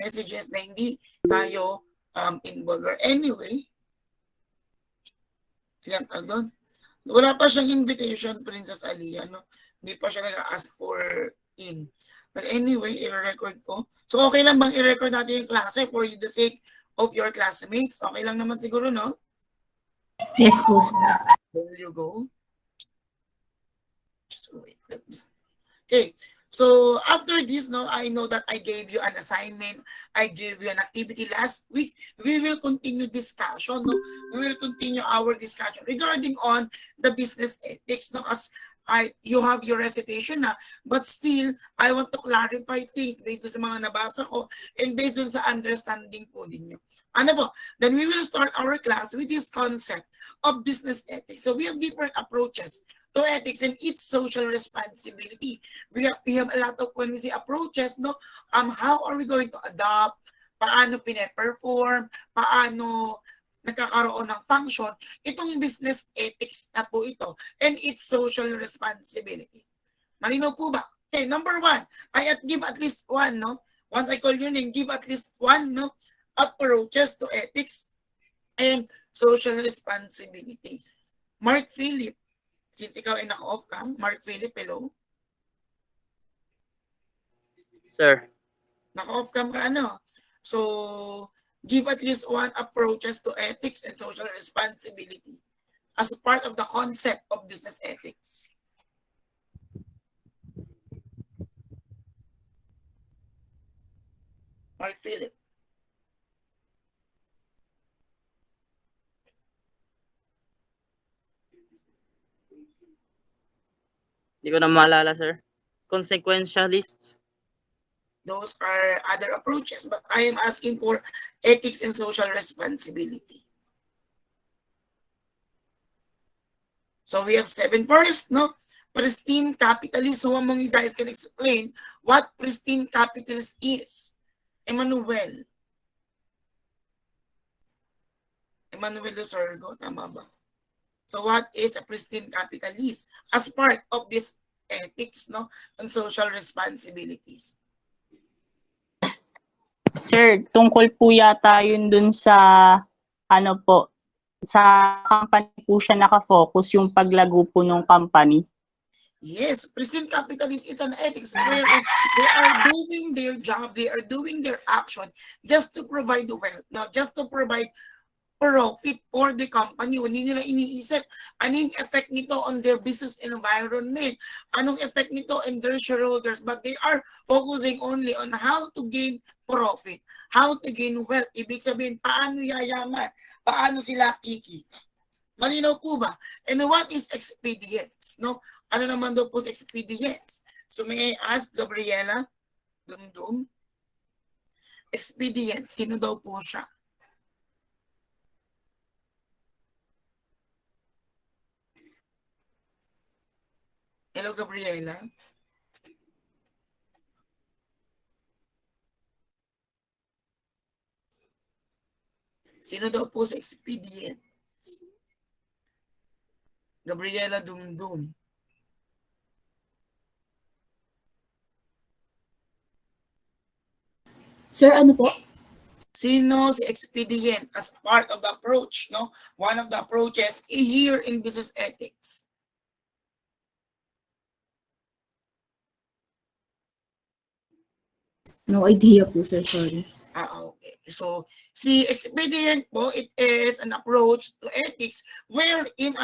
messages na hindi tayo involved. Anyway, yan, doon. Wala pa siyang invitation, Princess Aliyah, no? Hindi pa siya nag-ask for in. But anyway, i-record ko. So, okay lang bang i-record natin yung klase for the sake of your classmates? Okay lang naman siguro, no? Yes po, sir. There you go. Just wait. Okay. So after this, no, I know that I gave you an assignment. I gave you an activity last week. We will continue discussion. No, we will continue our discussion regarding on the business ethics. No, as you have your recitation na, but still I want to clarify things based on sa mga nabasa ko and based on sa understanding po ninyo. Ano po? Then we will start our class with this concept of business ethics. So we have different approaches to ethics and its social responsibility. We have a lot of, when we say approaches, no, how are we going to adopt, paano pine-perform, paano nagkakaroon ng function, itong business ethics na po ito, and its social responsibility. Malinaw po ba? Okay, number one, I give at least one, no? Once I call your name, give at least one, no, approaches to ethics and social responsibility. Mark Philip, since ikaw ay naka-off cam, Mark Philip, hello? Sir. Naka-off cam ka, ano? So, give at least one approaches to ethics and social responsibility as a part of the concept of business ethics. Mark Philip. Hindi ko na maalala, sir. Consequentialists. Those are other approaches, but I am asking for ethics and social responsibility. So we have 7 first, no? Pristine capitalist. So among you guys can explain what pristine capitalist is. Emmanuel Lusorgo, tama ba? So what is a pristine capitalist as part of this ethics, no, and social responsibilities? Sir, tungkol po yata yun dun sa, ano po, sa company po siya nakafocus, yung paglago po ng company. Yes, pristine capitalist is an ethics wherein they are doing their job, they are doing their action just to provide the wealth, now just to provide profit for the company. Hindi nila iniisip anong effect nito on their business environment, anong effect nito in their shareholders, but they are focusing only on how to gain profit, how to gain wealth. Ibig sabihin, paano yayaman, paano sila kikita. Malinaw po ba? And what is expedience? No? Ano naman daw po sa expedience? So may I ask Gabriela Dumdum? Expedient, sino daw po siya? Hello, Gabriela. Sino daw po sa expedient? Gabriela Dumdum. Sir, ano po? Sino si expedient as part of the approach, no? One of the approaches here in business ethics. No idea po, sir. Sorry. Okay. So, si expedient po, it is an approach to ethics wherein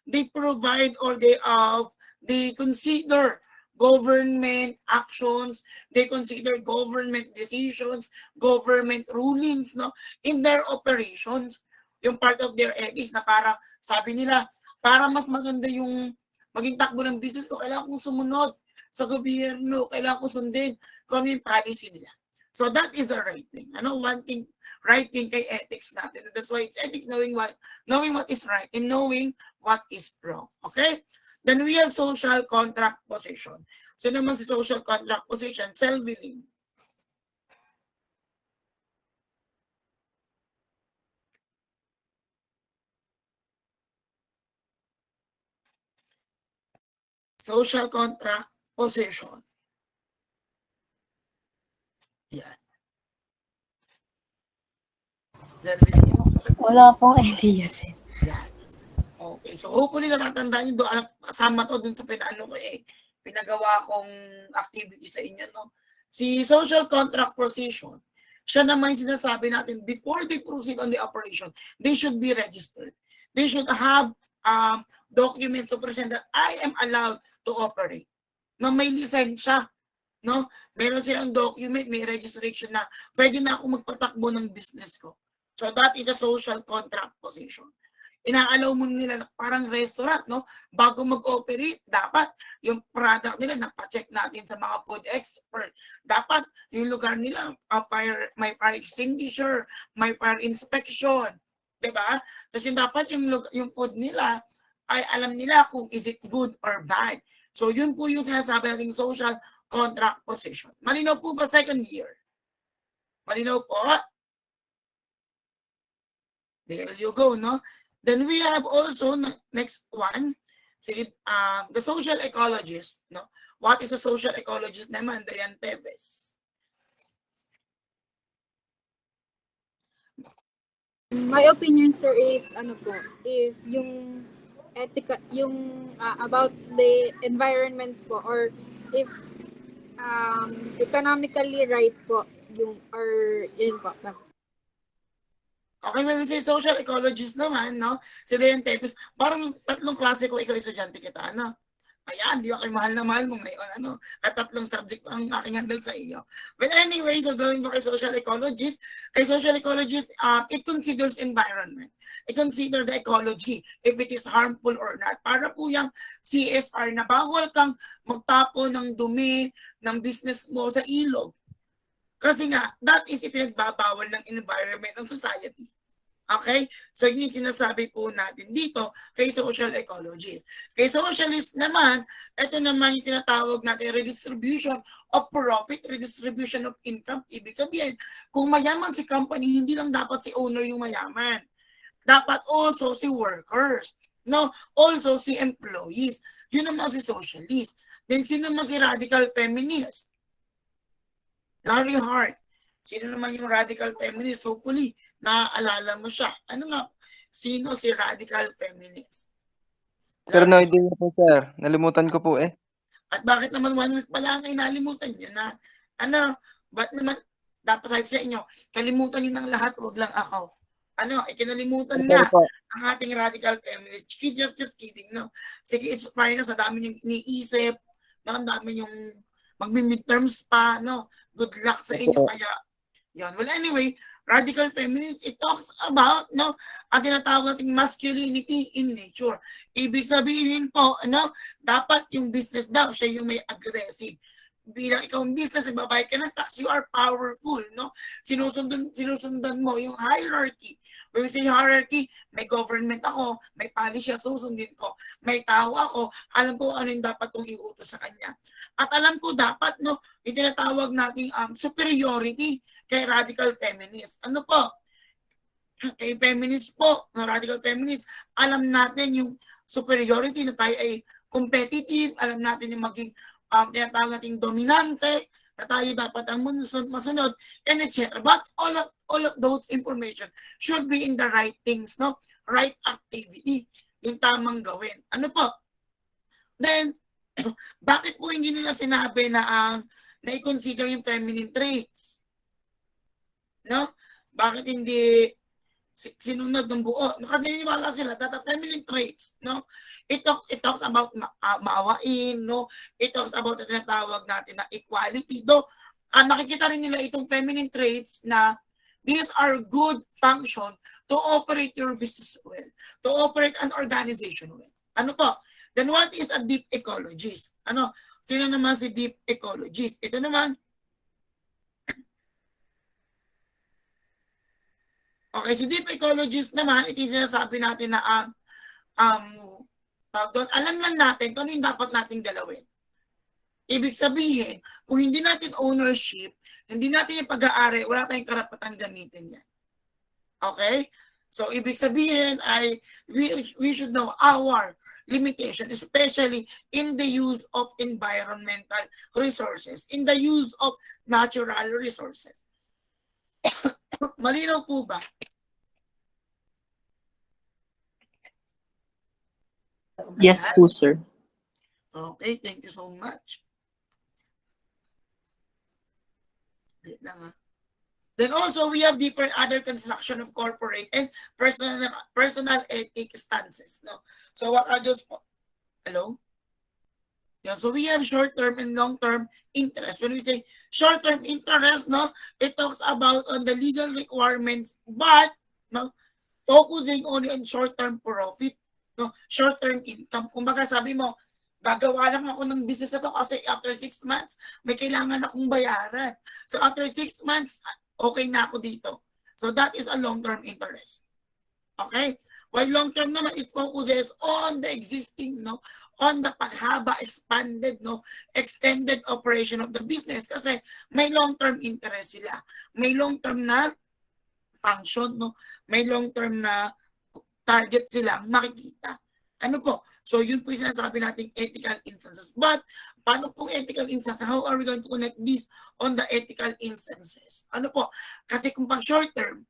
they provide or they consider government actions, they consider government decisions, government rulings, no, in their operations. Yung part of their ethics na para, sabi nila, para mas maganda yung maging takbo ng business ko, kailangan kong sumunod sa gobyerno, kailangan kong sundin kung ano yung policy nila. So that is the right thing. One thing, right thing kay ethics natin. That's why it's ethics, knowing what is right and knowing what is wrong. Okay? Then we have social contract position. So naman si social contract position, self-willing. Social contract position. Yan. Jerwin? Wala pong idea, sir. Yan. Okay. So hopefully natatandaan nyo doon, kasama to dun sa pinagawa kong activity sa inyo, no? Si social contract position, siya naman yung sinasabi natin, before they proceed on the operation, they should be registered. They should have documents to present that I am allowed to operate. Na may lisensya, no? Meron silang document, may registration na pwede na ako magpatakbo ng business ko. So that is a social contract position. Inaalaw mo nila na parang restaurant, no? Bago mag-operate, dapat yung product nila napacheck natin sa mga food expert. Dapat yung lugar nila, may fire extinguisher, may fire inspection. Diba? Kasi dapat yung food nila, ay alam nila kung is it good or bad. So yun po yung sinasabi natin social contract position. Malinaw po ba second year? Malinaw po? There you go, no? Then we have also next one, the social ecologist, no? What is a social ecologist naman? Dayan Teves. My opinion, sir, is if yung about the environment po, or if economically right po yung, or yun po. Okay, when we say social ecologist naman, no? Si Dayan Teves, parang tatlong klase ko, ikaw estudyante kita, ano? Ayan, di ako mahal na mahal mo ngayon, ano? At tatlong subject ang aking handle sa iyo. Well, anyway, so going back kay social ecologist, it considers environment. It considers the ecology, if it is harmful or not. Para po yung CSR na bawal kang magtapo ng dumi ng business mo sa ilog. Kasi nga, that is ipinagbabawal ng environment ng society. Okay? So, yun yung sinasabi po natin dito kay social ecologist. Kay socialist naman, ito naman yung tinatawag natin redistribution of profit, redistribution of income. Ibig sabihin, kung mayaman si company, hindi lang dapat si owner yung mayaman. Dapat also si workers. No? Also si employees. Yun naman si socialist. Then, sino naman si radical feminist? Larry Hart. Sino naman yung radical feminist? Hopefully, naaalala mo siya. Ano nga? Sino si radical feminist? Sir, no idea po, sir. Nalimutan ko po eh. At bakit naman 1 week pa lang ay nalimutan nyo na? Ano? Ba't naman, dapat sabi sa inyo, kalimutan nyo ng lahat, wag lang ako. Ano? Ikinalimutan nga ang ating radical feminist. Just kidding, no? Sige, it's fine na sa dami yung iniisip, ang dami yung magmi-midterms pa, no? Good luck sa inyo. Kaya, yan. Well, anyway, radical feminism, it talks about, no, ang tinatawag nating masculinity in nature. Ibig sabihin po, ano, dapat yung business daw, siya yung may aggressive. Bilang ikaw ang business, nagbabayad ka ng tax, you are powerful, no? Sinusundan mo yung hierarchy. When we say hierarchy, may government ako, may policy siya, susundin ko. May tao ako, alam ko ano yung dapat kong iutos sa kanya. At alam ko dapat, no, yung tinatawag nating superiority kay radical feminist. Ano po? Kay feminist po, na radical feminist, alam natin yung superiority na tayo ay competitive, alam natin yung maging tinatawag nating dominante, na tayo dapat ang masunod, and etc. But all of those information should be in the right things, no? Right activity, yung tamang gawin. Ano po? Then, bakit po hindi nila sinabi na na-consider yung feminine traits? No? Bakit hindi sinunod ng buo? Nakadiniwala sila that the feminine traits, no? It talks about maawain, no? It talks about the tinatawag natin na equality. Though, nakikita rin nila itong feminine traits na these are good function to operate your business well, to operate an organization well. Ano po? Then what is a deep ecologist? Ano? Sino naman si deep ecologist? Ito naman. Okay, si deep ecologist naman, ito yung sinasabi natin na alam lang natin kung ano yung dapat nating galawin. Ibig sabihin, kung hindi natin ownership, hindi natin yung pag-aari, wala tayong karapatan gamitin yan. Okay? So, ibig sabihin ay we should know our limitation, especially in the use of environmental resources, in the use of natural resources. Malinaw po ba? Yes Ayan. po, sir. Okay, thank you so much. Wait lang, ha. Then also, we have different other construction of corporate and personal ethic stances. No? So what are those? Hello? Yeah, so we have short-term and long-term interest. When we say short-term interest, no, it talks about on the legal requirements, but no, focusing only on short-term profit, no, short-term income. Kumbaga sabi mo, gagawa lang ako ng business na to kasi after 6 months, may kailangan akong bayaran. So after 6 months, okay na ako dito. So that is a long-term interest. Okay? While long-term naman, it focuses on the existing, no, on the paghaba, expanded, no, extended operation of the business kasi may long-term interest sila. May long-term na function, no? May long-term na target silang makikita. Ano po? So, yun po yung sinasabi nating ethical instances. But, paano pong ethical instances? How are we going to connect this on the ethical instances? Ano po? Kasi kung pang short term,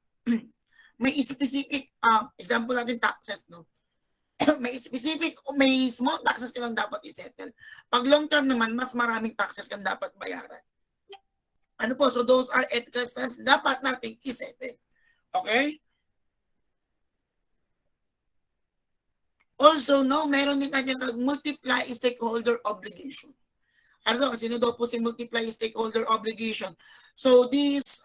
may specific, example natin taxes, no? May specific, may small taxes ka lang dapat isettle. Pag long term naman, mas maraming taxes kang dapat bayaran. Ano po? So, those are ethical standards dapat natin isettle. Okay? Also, no, meron din natin multiply stakeholder obligation. Ano daw? Sino daw po si multiply stakeholder obligation? So, this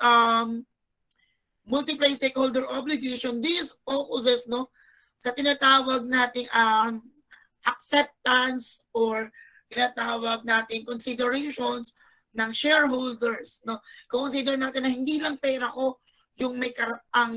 multiply stakeholder obligation, this focuses, no, sa tinatawag nating acceptance or tinatawag nating considerations ng shareholders, no? Consider natin na hindi lang pera ko yung may ang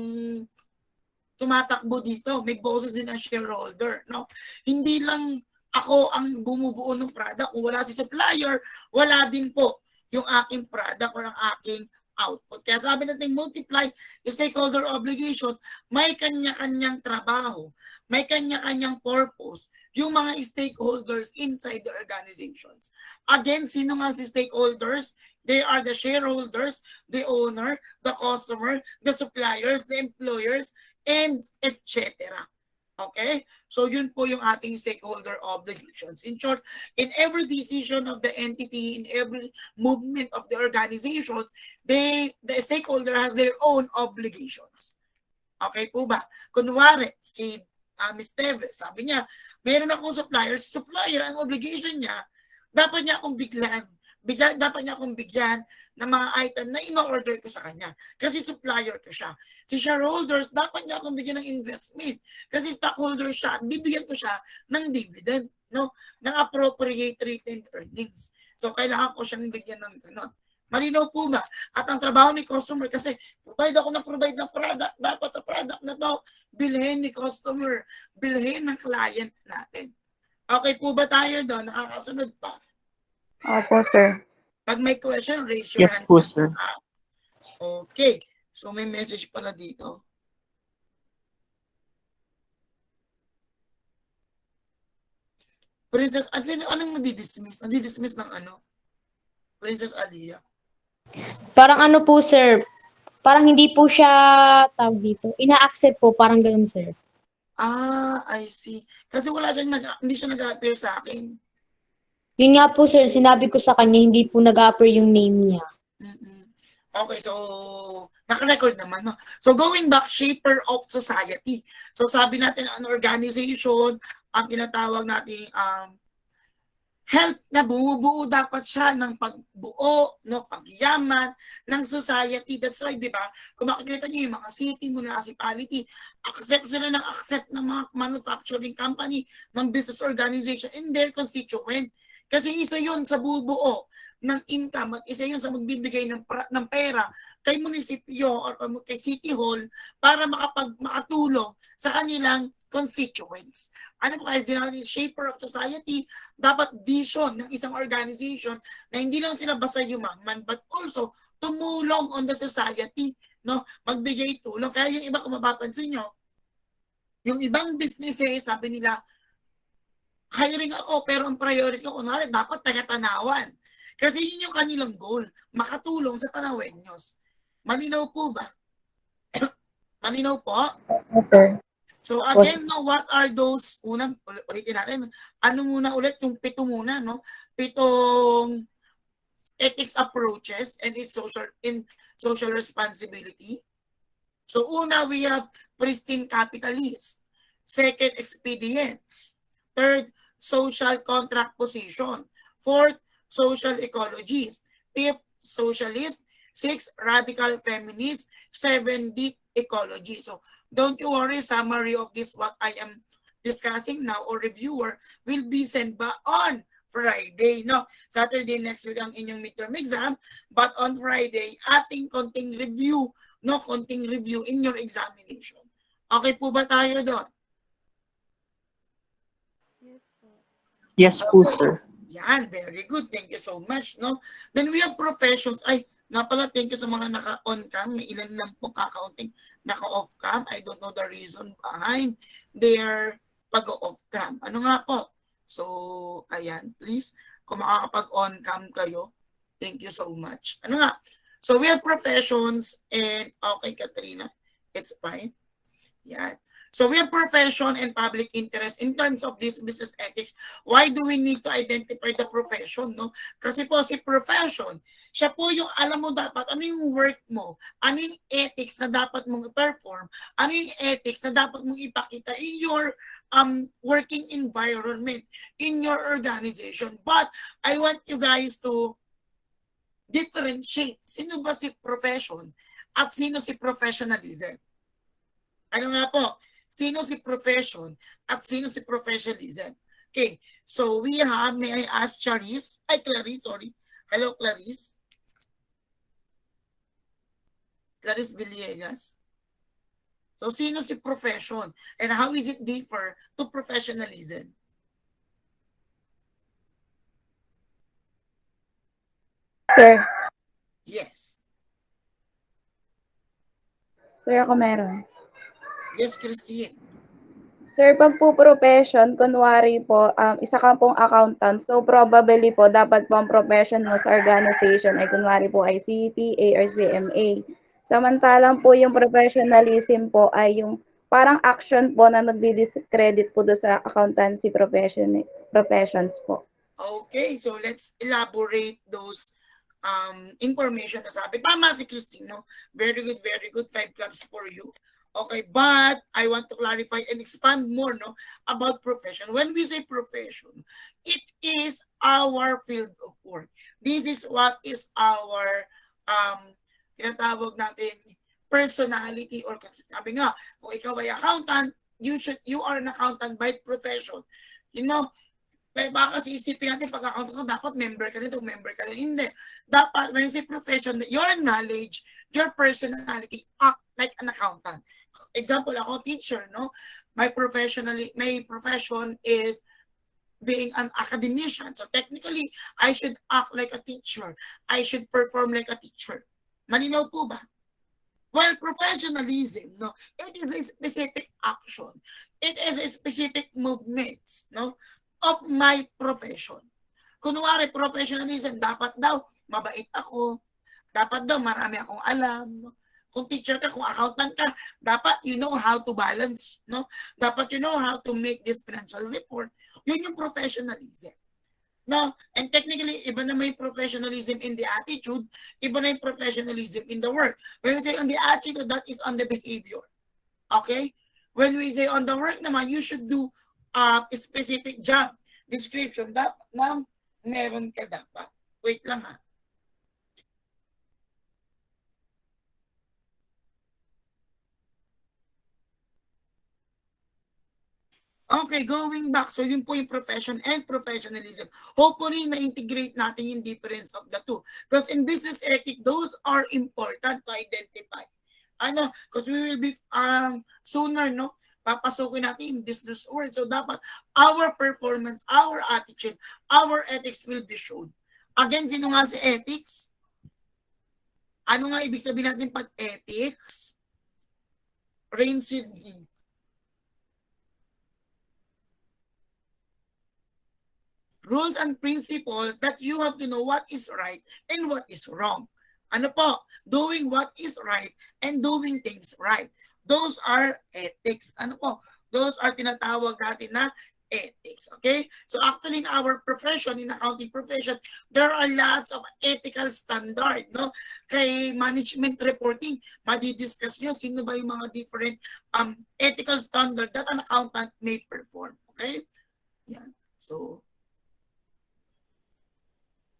tumatakbo dito, may boses din ang shareholder, no? Hindi lang ako ang bumubuo ng product. Kung wala si supplier, wala din po yung aking product or ang aking output. Kaya sabi natin multiply yung stakeholder obligation, may kanya-kanyang trabaho, may kanya-kanyang purpose, yung mga stakeholders inside the organizations. Again, sino nga si stakeholders? They are the shareholders, the owner, the customer, the suppliers, the employers, and etc. Okay? So yun po yung ating stakeholder obligations. In short, in every decision of the entity, in every movement of the organizations, the stakeholder has their own obligations. Okay po ba? Kunwari, si Ms. Teves, sabi niya, meron akong supplier, ang obligation niya, dapat niya akong dapat niya akong bigyan ng mga item na in-order ko sa kanya. Kasi supplier ko siya. Si shareholders, dapat niya akong bigyan ng investment. Kasi stockholder siya at bibigyan ko siya ng dividend, no? Ng appropriate retained earnings. So, kailangan ko siyang bigyan ng gano'n. Malinaw po ba? At ang trabaho ni customer, kasi provide ng product, dapat sa product na to, bilhin ni customer, bilhin ng client natin. Okay po ba tayo doon? Nakakasunod pa? Opo, sir. Pag may question, raise your Yes hand. po, sir. Okay. So, may message pala dito. Princess, anong nadi-dismiss? Nadi-dismiss ng ano? Princess Alia. Parang ano po, sir, parang hindi po siya, tawag dito, ina-accept po, parang ganun, sir. I see. Kasi hindi siya nag-appear sa akin. Yun nga po, sir, sinabi ko sa kanya, hindi po nag-appear yung name niya. Okay, so naka-record naman, no? So going back, shaper of society. So sabi natin, an organization, ang tinatawag natin help na bumubuo dapat siya ng pagbuo, no, pagyaman ng society. That's why, di ba, kung makikita niyo yung mga city, municipality, accept ng mga manufacturing company, ng business organization in their constituent. Kasi isa yun sa bubuo ng income at isa yun sa magbibigay ng pera kay munisipyo or kay city hall para makatulong sa kanilang constituents. Ano po kaya ginagawa ng shaper of society? Dapat vision ng isang organization na hindi lang sila basta yumaman but also tumulong on the society, no? Magbigay tulong. Kaya yung iba, kung mapapansin nyo, yung ibang businesses, sabi nila, hiring ako pero ang priority ko, kunwari, dapat taga-Tanawan. Kasi yun yung kanilang goal, makatulong sa Tanaweños. Malinaw po ba? Malinaw po? Yes, sir. So again, no, what are those, unang, ulitin natin, ano muna ulit, yung 7 muna, no? 7 ethics approaches and its social responsibility. So una, we have pristine capitalist. Second, expedience. Third, social contract position. Fourth, social ecologist. Fifth, socialist. Six, radical feminist. Seven, deep ecology. So don't you worry, summary of this what I am discussing now or reviewer will be sent ba on Friday. No, Saturday next week ang inyong midterm exam, but on Friday, ating konting review, no, konting review in your examination. Okay po ba tayo doon? Yes po, sir. Yan, very good. Thank you so much, no? Then we have professions. Ay, nga pala, thank you sa mga naka-on cam. May ilan lang po kakaunting naka-off cam. I don't know the reason behind their pag-off cam. Ano nga po? So, ayan, please, kung makakapag-on cam kayo, thank you so much. Ano nga? So, we have professions and, okay, Katrina, it's fine. Yan. So we have profession and public interest in terms of this business ethics. Why do we need to identify the profession? No? Kasi po si profession, siya po yung alam mo dapat ano yung work mo, ano yung ethics na dapat mong i-perform, ano yung ethics na dapat mong ipakita in your working environment, in your organization. But I want you guys to differentiate sino ba si profession at sino si professionalism. Ano nga po? Sino si profession at sino si professionalism? Okay, so we have, may I ask Clarice? Sorry. Hello, Clarice. Clarice Villegas. So, sino si profession? And how is it differ to professionalism? Sir, Yes. sir ako meron. Yes, Christine. Sir, pag po profession, kunwari po, isa ka pong accountant, so probably po, dapat po ang profession mo sa organization ay kunwari po ay CPA or CMA. Samantalang po yung professionalism po ay yung parang action po na nagdi-discredit po do sa accountancy professions po. Okay, so let's elaborate those information na sabi. Tama si Christine, no? Very good, very good. 5 claps for you. Okay, but I want to clarify and expand more, no, about profession. When we say profession, it is our field of work. This is what is our tinatawag natin personality or sabi nga, kung ikaw ay accountant, you are an accountant by profession. You know, kaya baka kasi isipin natin pag accountant ka, dapat member ka nito, member ka nito. Hindi. Dapat, when you say profession, your knowledge, your personality act like an accountant. Example, ako teacher, no? My profession is being an academician. So technically, I should act like a teacher. I should perform like a teacher. Malinaw po ba? Well, professionalism, no, it is a specific action. It is a specific movements, no, of my profession. Kunwari, professionalism, dapat daw mabait ako, dapat daw marami akong alam, no? Kung teacher ka, kung accountant ka, dapat you know how to balance, no? Dapat you know how to make this financial report. Yun yung professionalism. No? And technically, iba na may professionalism in the attitude, iba na yung professionalism in the work. When we say on the attitude, that is on the behavior. Okay? When we say on the work naman, you should do a specific job description na meron ka dapat. Wait lang ha. Okay, going back. So yun po yung profession and professionalism. Hopefully, na-integrate natin yung difference of the two. Because in business ethics, those are important to identify. Ano? Because we will be sooner, no? Papasukin natin yung business world. So dapat our performance, our attitude, our ethics will be shown. Again, sino nga si ethics? Ano nga ibig sabihin natin pag ethics? Principle. Rules and principles that you have to know what is right and what is wrong. Ano po? Doing what is right and doing things right. Those are ethics. Ano po? Those are tinatawag natin na ethics. Okay? So actually in our profession, in accounting profession, there are lots of ethical standard, no? Kay management reporting, madidiscuss nyo sino ba yung mga different ethical standard that an accountant may perform. Okay? Yan. So,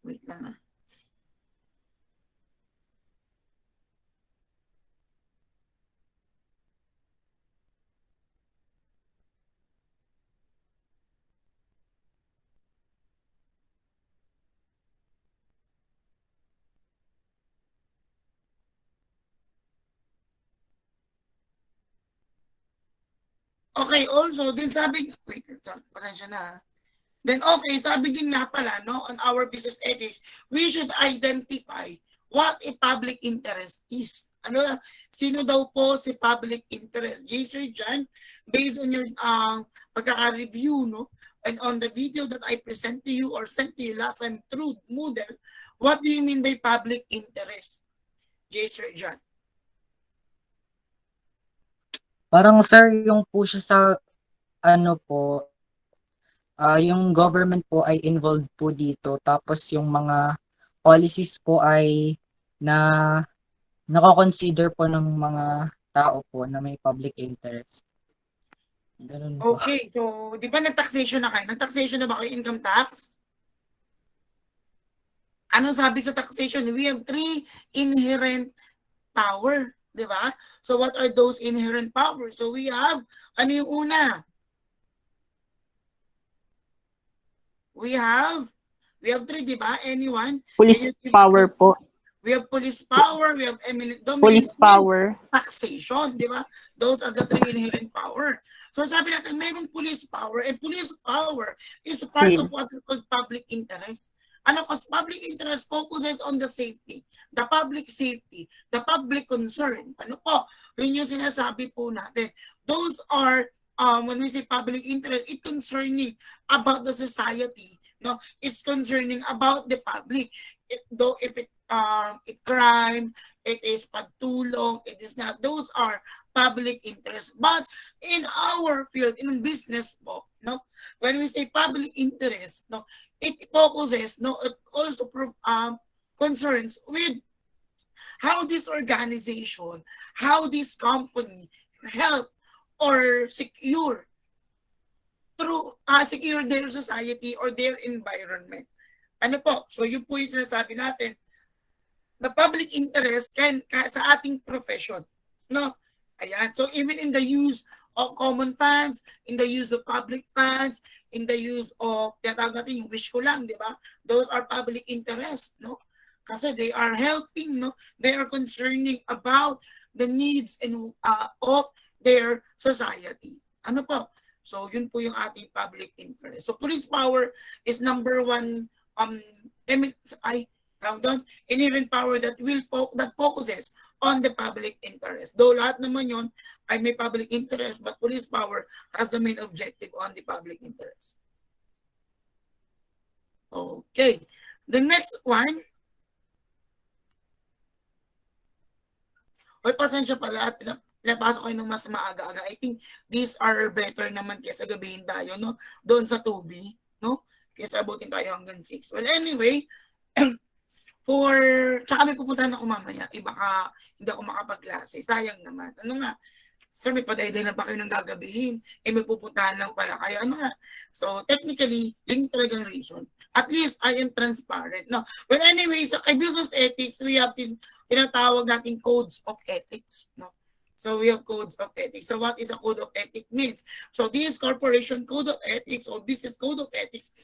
wait lang. Okay, also, din sabi, wait, pasensya na. Then okay, sabi din nga pala, no, on our business ethics, we should identify what a public interest is. Ano, sino daw po si public interest? Sir John, based on your pagkaka-review, no, and on the video that I present to you or sent to you last time through Moodle, what do you mean by public interest? Sir John. Parang sir, yung po siya sa ano po, yung government po ay involved po dito. Tapos yung mga policies po ay na nako-consider po ng mga tao po na may public interest. Ganun po. Okay, so di ba nag-taxation na kayo? Nag-taxation na ba kayo income tax? Ano sabi sa taxation? We have 3 inherent power, di ba? So what are those inherent powers? So we have, ano yung una? We have 3, di ba? Anyone? Police power po. We have police power, we have eminent domain, Police power. taxation, di ba? Those are the 3 inherent power. So sabi natin, mayroong police power, and police power is part of what we call public interest. Ano, because public interest focuses on the safety, the public safety, the public concern. Ano po? Yun yung sinasabi po natin. Those are, when we say public interest, it's concerning about the society. No, it's concerning about the public. Though if it crime, it is pagtulong, it is not. Those are public interest. But in our field, in business po, no, when we say public interest, no, it focuses, no, it also concerns with how this organization, how this company help or secure through secure their society or their environment. Ano po? So yun po yung sinasabi natin. The public interest sa ating profession. No? Ayan. So even in the use of common funds, in the use of public funds, in the use of, tinatawag natin yung wish ko lang, di ba? Those are public interest, no? Kasi they are helping, no? They are concerning about the needs and of their society. Ano po? So yun po yung ating public interest. So police power is number 1 inherent power that focuses on the public interest. Though lahat naman yun ay may public interest, but police power has the main objective on the public interest. Okay. The next one. Hoy, pasensya pala at pinapasok kayo ng mas maaga-aga. I think these are better naman kaysa gabihin tayo, no? Doon sa 2B, no? Kaysa abutin tayo hanggang 6. Well, anyway, tsaka may pupuntahan ako mamaya. Baka hindi ako makapagklase. Sayang naman. Ano nga? Sir, may padayday na pa kayo ng gagabihin. May pupuntahan lang pala kayo. Ano nga? So, technically, yun talagang reason. At least, I am transparent. No? But anyway, sa business ethics, we have tinatawag natin codes of ethics. No? So, we have codes of ethics. So, what is a code of ethics means? So, this corporation code of ethics or business code of ethics,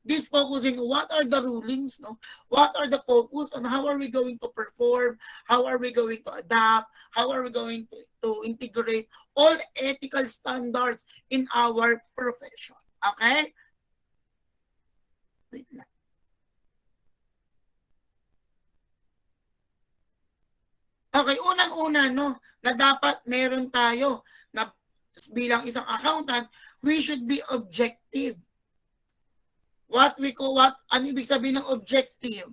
this focusing what are the rulings, no? What are the focus on how are we going to perform, how are we going to adapt, how are we going to integrate all ethical standards in our profession. Okay? Wait lang. Okay, unang-una, no, na dapat meron tayo na bilang isang accountant, we should be objective. Ano ibig sabihin ng objective?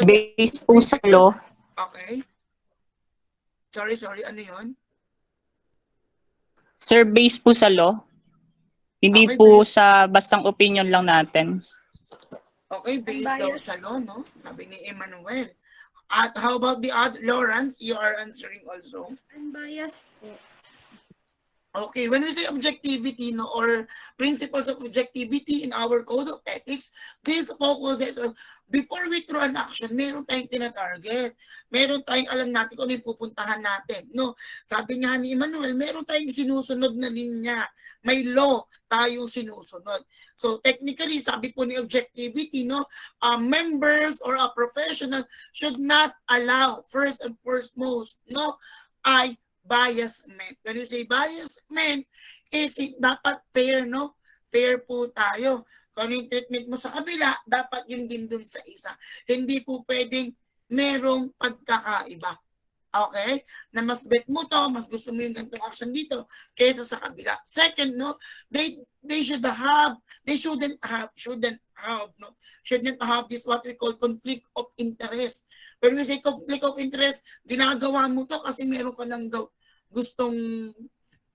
Based po sa law. Okay. Sorry, ano yun? Sir, based po sa law, hindi Okay, po based, sa bastang opinion lang natin. okay, based daw sa law, no? Sabi ni Emmanuel. At how about the other, Lawrence? You are answering also. Unbiased po. Okay, when we say objectivity, no, or principles of objectivity in our code of ethics, this focuses on, before we throw an action, meron tayong tina-target. Meron tayong alam natin kung ano yung pupuntahan natin. No? Sabi nga ni Emmanuel, meron tayong sinusunod na linya. May law tayong sinusunod. So technically, sabi po ni objectivity, no, members or a professional should not allow, first and foremost, no, I biasment. When you say biasment, is dapat fair, no? Fair po tayo. Kung ano yung treatment mo sa kabila, dapat yun din dun sa isa. Hindi po pwedeng merong pagkakaiba. Okay? Na mas bet mo to, mas gusto mo yung ganitong action dito kaysa sa kabila. Second, no, they shouldn't have this what we call conflict of interest. When we say conflict of interest, ginagawa mo to kasi meron ka lang gustong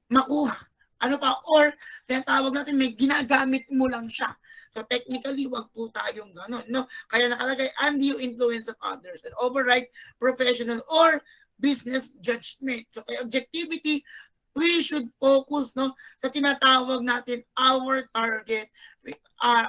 makuha. Ano pa? Or, tinatawag natin, may ginagamit mo lang siya. So, technically, wag po tayong gano'n. No? Kaya nakalagay, undue influence of others and override professional or business judgment. So, kaya objectivity, we should focus, no, sa tinatawag natin our target,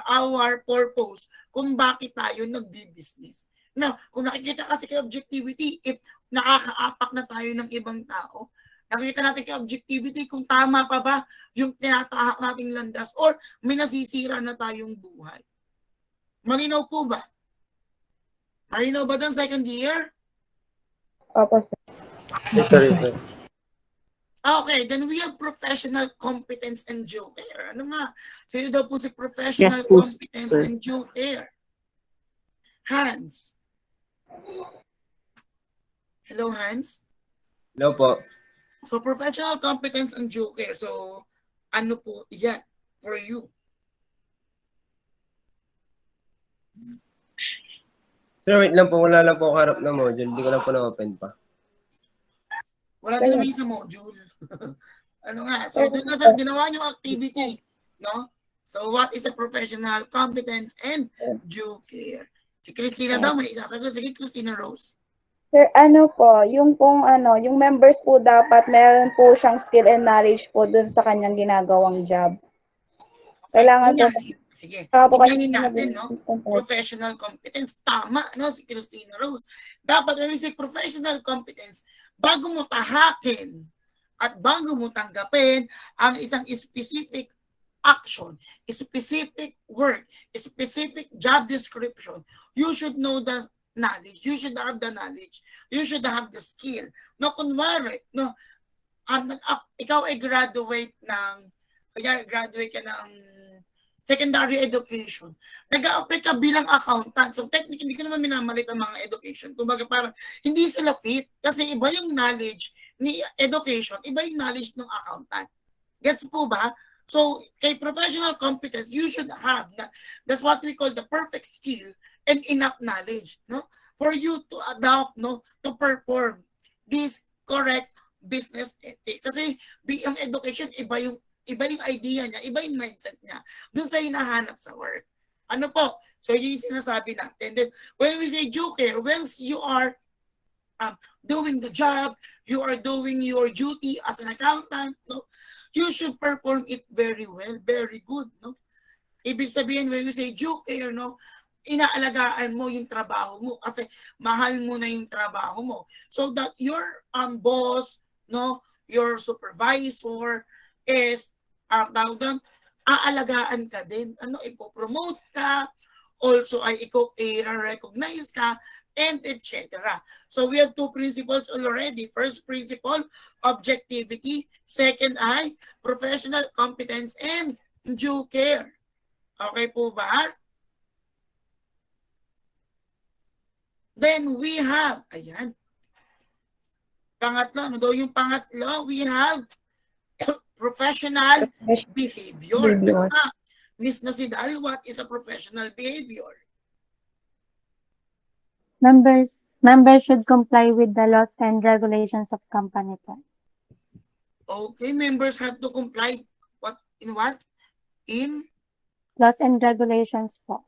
our purpose, kung bakit tayo nagbi-business. No, kung nakikita kasi kay objectivity, if nakakaapak na tayo ng ibang tao, nakita natin kay objectivity kung tama pa ba yung tinatahak nating landas or may nasisira na tayong buhay. Malinaw po ba? Malinaw ba doon second year? Opo, sir. Yes, sir, yes, sir. Okay, then we have professional competence and due care. Ano nga? Sino daw po si professional Yes po, competence sir. and due care? Hans. Hello, Hans. Hello po. So, professional competence and due care. So, ano po yan for you? Sir, wait lang po. Wala lang po ako harap na module. Hindi ko lang po na-open pa. Wala din naman yung sa module. Ano nga? So, doon na sa ginawa niyong activity, no? So, what is a professional competence and due care? Si Christina daw may isasagot. Sige, Christina Rose. Sir, ano po, yung pong yung members po dapat meron po siyang skill and knowledge po dun sa kanyang ginagawang job. Kailangan po, Sige. saka po Tingnan natin, no? maging- Professional competence. Tama, no? Si Christina Rose. Dapat when we say professional competence, bago mo tahakin at bago mo tanggapin ang isang specific action, specific work, specific job description, you should know the knowledge. You should have the knowledge. You should have the skill. No, kunwari, no, ikaw ay graduate ka ng secondary education. Nag-a-apply ka bilang accountant. So technically, hindi ko naman minamalit ang mga education. Kumbaga parang hindi sila fit kasi iba yung knowledge ni education, iba yung knowledge ng accountant. Gets po ba? So, kay professional competence, you should have that's what we call the perfect skill and enough knowledge, no? For you to adopt, no, to perform this correct business ethics. Kasi yung education, iba yung idea niya, iba yung mindset niya. Doon sa hinahanap sa work. Ano po? So, yun yung sinasabi natin. Then, when we say due care, once you are doing the job, you are doing your duty as an accountant, no? You should perform it very well, very good, no? Ibig sabihin, when we say due care, no, inaalagaan mo yung trabaho mo kasi mahal mo na yung trabaho mo. So that your boss, no, your supervisor is, aalagaan ka din. Ano, ipopromote ka, also ay i-recognize ka, and etc. So we have two principles already. First principle, objectivity. Second ay professional competence and due care. Okay po ba? Then we have, ayan. Pangatlo, ano daw yung pangatlo? We have professional behavior. Miss Nasidal, what is a professional behavior? Members Members should comply with the laws and regulations of company po. Okay, members have to comply in what? In Laws and regulations po.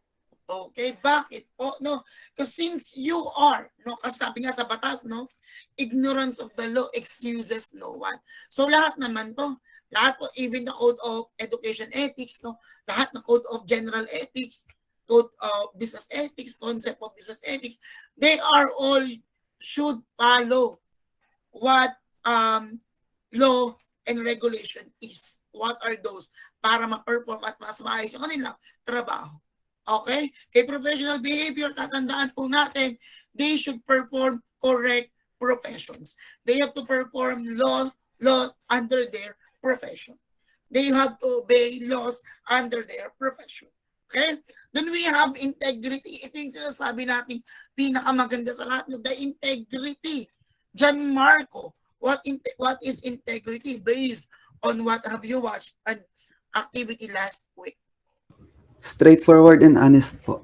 okay, bakit po? No, because since you are, no, kasi sabi nga sa batas, no, ignorance of the law excuses no one. So lahat naman to, lahat po, even the Code of Education Ethics, no, lahat ng Code of General Ethics, Code of Business Ethics, Concept of Business Ethics, they are all should follow what law and regulation is. What are those? Para ma-perform at mas maayos yung kanilang trabaho. Okay? Kay professional behavior, tatandaan po natin, they should perform correct professions. They have to perform laws under their profession. They have to obey laws under their profession. Okay? Then we have integrity. Ito yung sinasabi natin pinakamaganda sa lahat. The integrity. Gianmarco, what is integrity based on what have you watched an activity last week? Straightforward and honest po.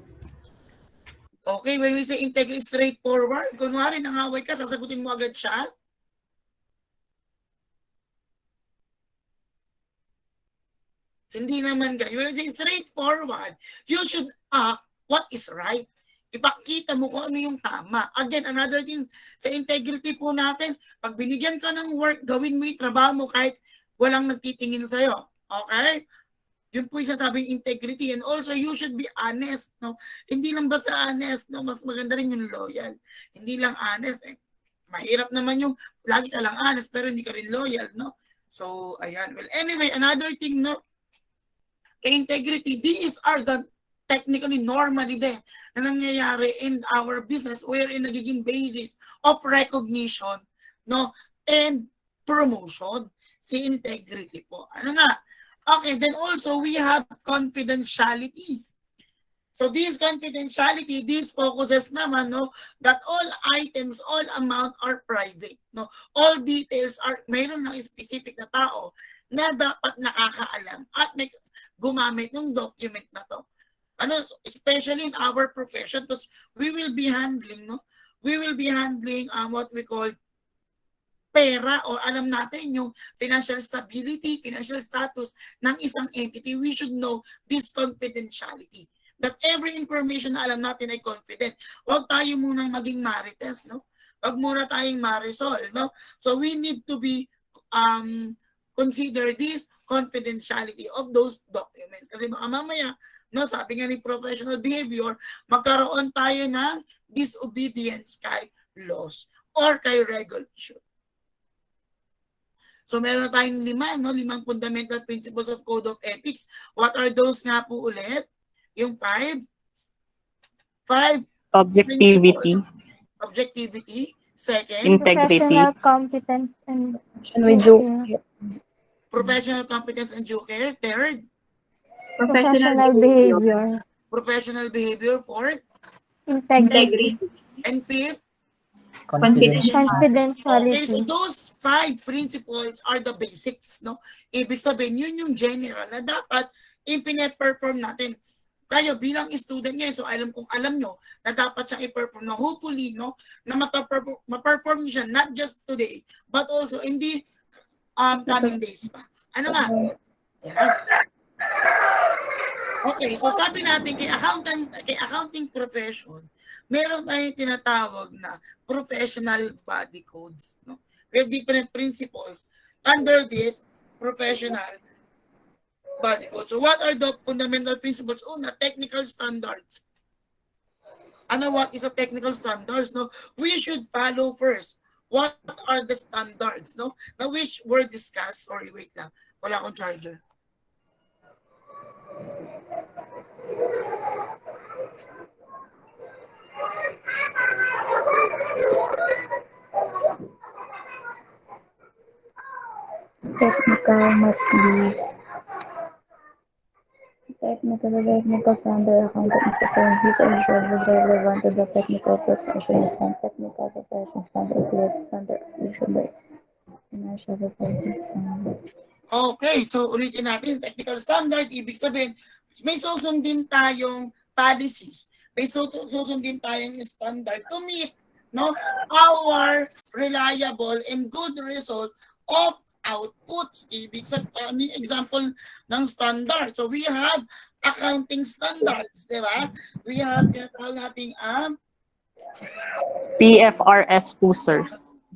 Okay, when we say integrity, straightforward, kunwari nangaway ka, sasagutin mo agad siya. Hindi naman ganyan. When we say straightforward, you should act what is right. Ipakita mo kung ano yung tama. Again, another thing sa integrity po natin, pag binigyan ka ng work, gawin mo yung trabaho mo kahit walang nagtitingin sa'yo. Okay? Yun po yung sasabing integrity. And also, you should be honest. No? Hindi lang basta honest. No? Mas maganda rin yung loyal. Hindi lang honest. Mahirap naman yung lagi ka lang honest pero hindi ka rin loyal. No? So, ayan. Well, anyway, another thing, no? Integrity, these are the technically normally din na nangyayari in our business wherein nagiging basis of recognition, no, and promotion. Si integrity po. Ano nga? Okay, then also we have confidentiality. So this confidentiality, this focuses naman, no, that all items, all amount are private. No? All details are, mayroon ng specific na tao na dapat nakakaalam at may gumamit ng document na to. Ano, especially in our profession, because we will be handling, no? We will be handling what we call pera or alam natin yung financial stability, financial status ng isang entity. We should know this confidentiality. That every information na alam natin ay confident. Huwag tayo munang maging marites, no? Huwag muna tayong marisol, no? So we need to be consider this confidentiality of those documents. Kasi baka mamaya, no, sabi nga ni professional behavior, magkaroon tayo ng disobedience kay laws or kay regulation. So meron tayong limang fundamental principles of code of ethics. What are those nga po ulit? Yung five Objectivity, objectivity. Second, integrity, Professional competence and With due professional competence and due care. Third, professional behavior, professional behavior. Fourth, integrity, and fifth. Confidential. Okay, so confidentiality. those five principles are the basics, no? Ibig sabihin, yun yung general na dapat ipine-perform natin. Kayo bilang student ngayon, so alam nyo na dapat siyang i-perform na hopefully, no, na ma-perform niyo siya not just today, but also in the coming days pa. Ano nga? Yeah. Okay, so sabi natin kay accounting profession, meron tayong tinatawag na professional body codes, no? We have different principles under this professional body code. So what are the fundamental principles? Una, technical standards. Ano, what is a technical standards? No, we should follow first. What are the standards? No, na which were discussed. Sorry, wait lang. Wala akong charger. technical must be technical standard accounting is apparent. These are usually relevant to the technical profession and technical profession standard includes standard usually financial reporting standard. Okay, so ulitin natin, technical standard, ibig sabihin, may susundin tayong policies, may susundin tayong standard to meet no, our reliable and good result of outputs. Ibig sabihin, example ng standard. So we have accounting standards, di ba? We have tinatawag nating PFRS po, sir.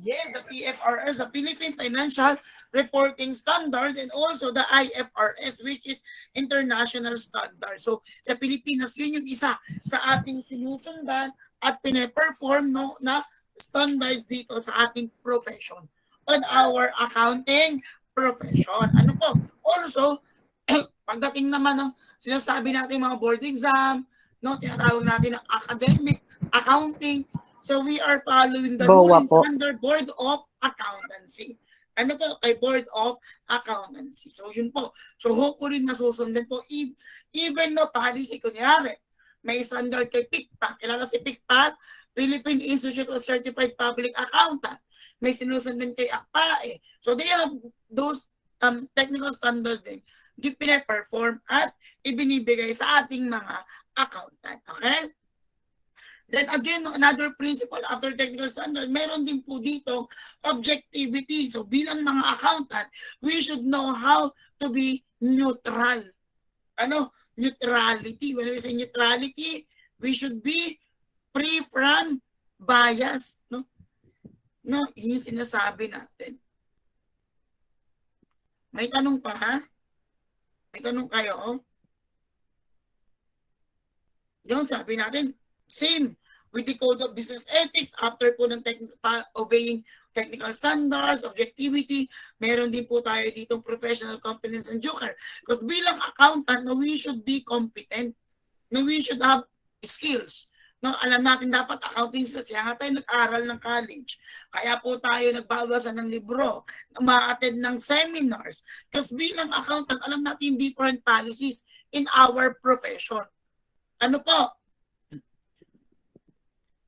yes, the PFRS, the Philippine Financial Reporting Standard, and also the IFRS, which is International Standard. So, sa Pilipinas, yun yung isa sa ating sinusundan at pine-perform no, na standards dito sa ating profession, on our accounting profession. Ano po? Also, pagdating naman ng sinasabi natin mga board exam, no, tinatawag natin ng academic, accounting. So we are following the BOA ruling po. under Board of Accountancy. Ano po? Kay Board of Accountancy. So yun po. So hopefully masusundan po. Even no policy, kunyari, may standard kay PICPAT. Kilala si PICPAT, Philippine Institute of Certified Public Accountant. May sinusundan kay ACPAE. So they have those technical standards din. Pine-perform at ibinibigay sa ating mga accountant. Okay? Then again, another principle after technical standard, meron din po dito objectivity. So bilang mga accountant, we should know how to be neutral. Ano? Neutrality. When we say neutrality, we should be free from bias. No? No, yun yung sinasabi natin. May tanong pa, ha? May tanong kayo? Yun, sabi natin, same with the Code of Business Ethics, after po ng obeying technical standards, objectivity, meron din po tayo ditong professional competence and due care. Because bilang accountant, no, we should be competent. No, we should have skills. No, alam natin dapat accounting skills. Kaya nga tayo nag-aral ng college. Kaya po tayo nagbabasa ng libro, ma-attend ng seminars. Because bilang accountant, alam natin different policies in our profession. Ano po?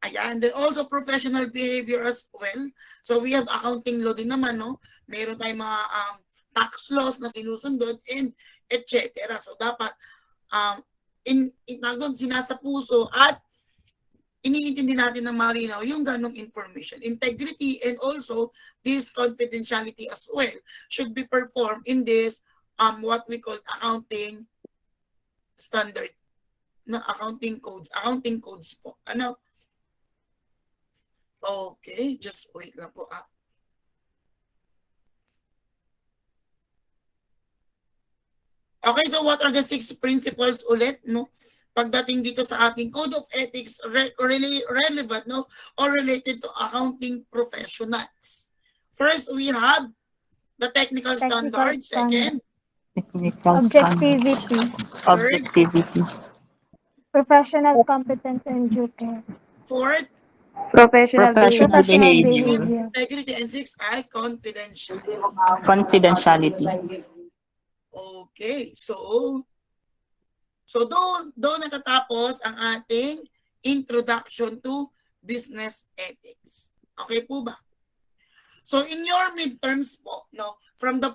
Ayan, then also professional behavior as well. So we have accounting law din naman, no? Meron tayong mga tax laws na sinusundod and etc. So dapat sinasa puso at iniintindi natin ng malinaw yung ganong information. Integrity and also this confidentiality as well should be performed in this what we call accounting standard, na accounting codes po. Ano? Okay, just wait lang po. Okay, so what are the 6 principles ulit, no? Pagdating dito sa ating Code of Ethics, really relevant, no? Or related to accounting professionals. First, we have the technical standards. Second, Technical Objectivity. standards. Objectivity. Professional competence and due care. fourth, Professional Professional behavior. behavior. integrity, and 6 ay confidentiality. Confidentiality. Okay, so doon natatapos ang ating introduction to business ethics. Okay po ba? So in your midterms po, no, from the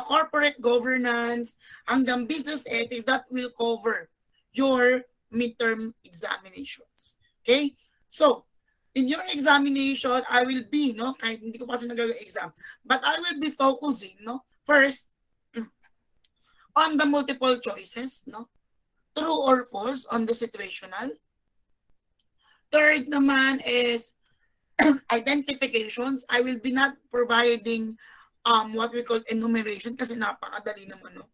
corporate governance hanggang business ethics, that will cover your midterm examinations. Okay? So, in your examination, I will be, no, kahit hindi ko pa siya nag-exam, but I will be focusing, no, first, on the multiple choices, no, true or false on the situational. Third naman is identifications. I will be not providing what we call enumeration kasi napakadali naman, no.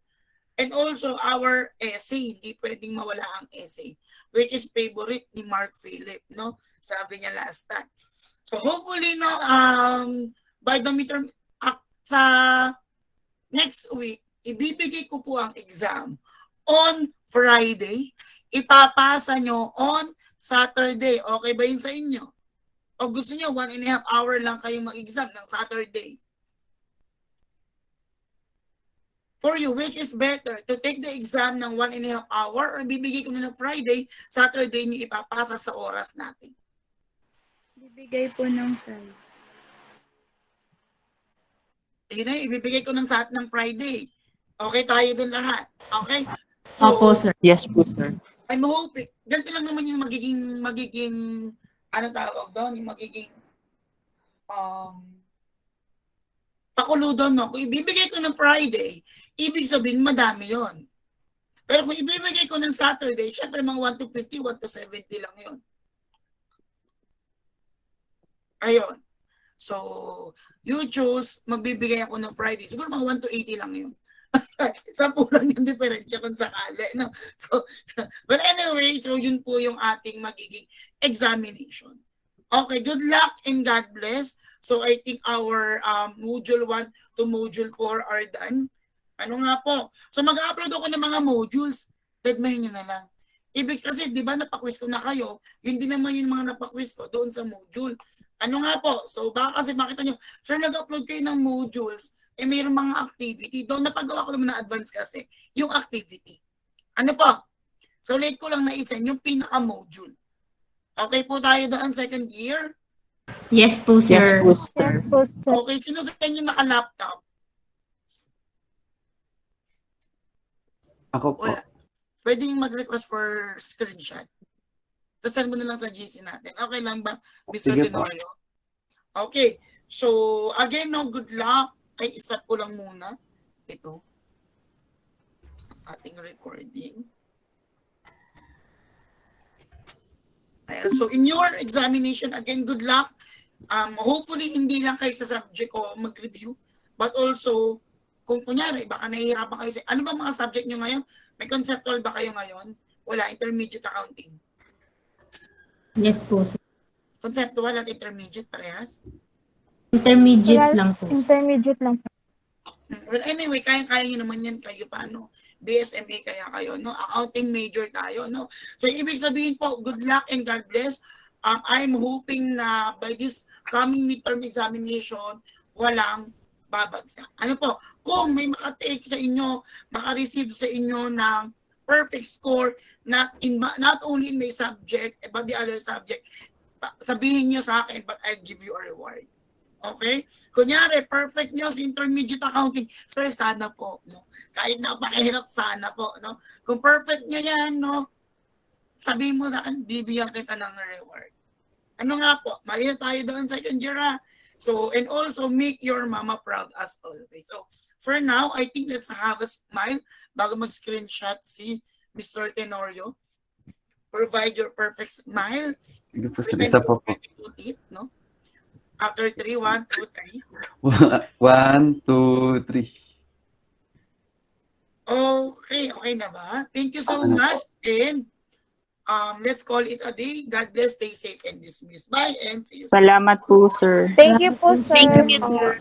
And also our essay, hindi pwedeng mawala ang essay, which is favorite ni Mark Phillip, no? Sabi niya last time. So hopefully, no, by the midterm, sa next week, ibibigay ko po ang exam on Friday. Ipapasa nyo on Saturday. Okay ba yun sa inyo? O gusto nyo, 1.5 hour lang kayong mag-exam ng Saturday? For you, which is better? To take the exam ng 1.5 hour or bibigay ko na ng Friday, Saturday nyo ipapasa sa oras natin? Bibigay po ng Friday. Yun na, ibibigay ko ng Friday. Okay tayo dun lahat. Okay? So, Opo, sir. Yes po, sir. I'm hoping, ganito lang naman yung magiging ano tawag doon, yung magiging pakulo doon, no? Kung ibibigay ko ng Friday, ibig sabihin madami yon. Pero kung ibibigay ko ng Saturday, syempre mga 1 to 50, 1 to 70 lang yon. Ayun. So, you choose, magbibigay ako ng Friday. Siguro mga 1 to 80 lang yun. 10 lang yung diferensya kung sakali. No? So, but anyway, so yun po yung ating magiging examination. Okay, good luck and God bless. So, I think our module 1 to module 4 are done. Ano nga po? So, mag-upload ako ng mga modules. Deadmahin nyo na lang. Ibig kasi, di ba, napaquiz ko na kayo, yun din naman yung mga napaquiz ko doon sa module. Ano nga po? So, baka kasi makita nyo, sir, nag-upload kayo ng modules, mayroong mga activity. Doon napagawa ko naman na advance kasi, yung activity. Ano po? So, late ko lang na-isend yung pinaka-module. Okay po tayo doon, second year? Yes po, Yes sir. po, sir. Yes po, sir. Okay, sino sa inyo naka-laptop? Ako po. Wala. Pwede yung mag-request for screenshot. Tapos send mo na lang sa GC natin. Okay lang ba, Mr. Sige po. Tenorio? Okay. So, again, no, good luck. Ay, isa ko lang muna. Ito. Ating recording. Ayan. So, in your examination, again, good luck. Hopefully, hindi lang kayo sa subject ko mag-review. But also, kung kunyari, baka nahihirapan kayo sa... Ano ba mga subject nyo ngayon? May conceptual ba kayo ngayon? Wala, intermediate accounting. Yes po, sir. Conceptual at intermediate parehas? Intermediate lang po, sir. Intermediate lang po. Well, anyway, kaya nyo naman yan kayo paano? BSMA kaya kayo, no? Accounting major tayo, no? So, ibig sabihin po, good luck and God bless. I'm hoping na by this coming midterm examination, walang babagsak. Ano po, kung may makatake sa inyo, makareceive sa inyo ng perfect score, not only in my subject, but the other subject, sabihin nyo sa akin, but I'll give you a reward. Okay? Kunyari, perfect nyo sa intermediate accounting, sir, sana po, no? Kahit napakahirap, sana po, no? Kung perfect nyo yan, no? Sabihin mo sa akin, bibigyan kita ng reward. Ano nga po, mali na tayo doon sa second year, ha? So, and also make your mama proud as always. So, for now, I think let's have a smile bago mag-screenshot si Mr. Tenorio. Provide your perfect smile. Sige po, isa po po. No? After 3, 1, 2, 3. 1, 2, 3. Okay na ba? Thank you so Okay na much. And let's call it a day. God bless, stay safe and dismiss. Bye and see you soon. Salamat po, sir. Thank you po, sir. Thank you, sir.